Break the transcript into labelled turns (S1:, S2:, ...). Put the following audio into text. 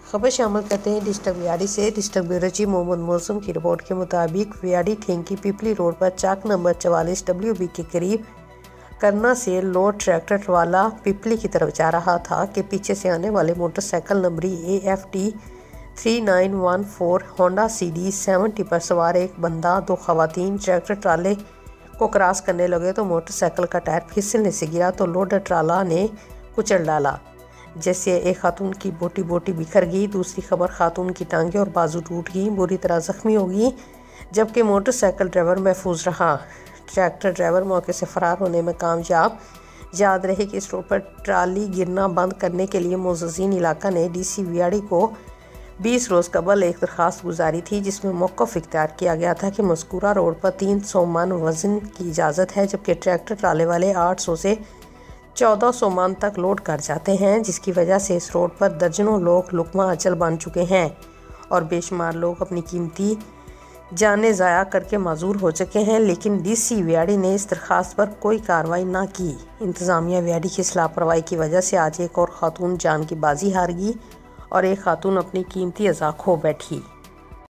S1: खबर शामिल करते हैं डिस्ट्रिक्ट व्याड़ी से। डिस्ट्रिक्ट ब्यूरो चीफ मोहम्मद मौसम की रिपोर्ट के मुताबिक व्याड़ी ठेंकी पिपली रोड पर चाक नंबर 44 WB के करीब करना से लोड ट्रैक्टर ट्राला पिपली की तरफ जा रहा था कि पीछे से आने वाले मोटरसाइकिल नंबरी AFT 3914 होंडा CD 70 पर सवार एक बंदा दो खवातीन ट्रैक्टर ट्राले को क्रॉस करने लगे तो मोटरसाइकिल का टायर फिसलने से गिरा तो लोडर ट्राला ने कुचल डाला। जैसे एक खातून की बोटी बोटी बिखर गई, दूसरी खबर खातून की टांगें और बाजू टूट गई, बुरी तरह जख्मी हो गई, जबकि मोटरसाइकिल ड्राइवर महफूज रहा। ट्रैक्टर ड्राइवर मौके से फरार होने में कामयाब। याद रहे कि इस रोड पर ट्राली गिरना बंद करने के लिए मोअज़्ज़िन इलाका ने DC व्याड़ी को 20 रोज़ कबल एक दरख्वास्त गुजारी थी, जिसमें मौक़िफ़ इख्तियार किया गया था कि मज़कूरा रोड पर 300 मन वज़न की इजाज़त है, जबकि ट्रैक्टर ट्राले वाले 800 से 1400 मन तक लोड कर जाते हैं, जिसकी वजह से इस रोड पर दर्जनों लोग लुकमा अचल बन चुके हैं और बेशुमार लोग अपनी कीमती जानें ज़ाया करके माजूर हो चुके हैं। लेकिन DC व्याड़ी ने इस दरख्वास्त पर कोई कार्रवाई ना की। इंतज़ामिया व्याड़ी की इस लापरवाही की वजह से आज एक और खातून जान की बाजी हार गई और एक खातून अपनी कीमती अज़ा खो बैठी।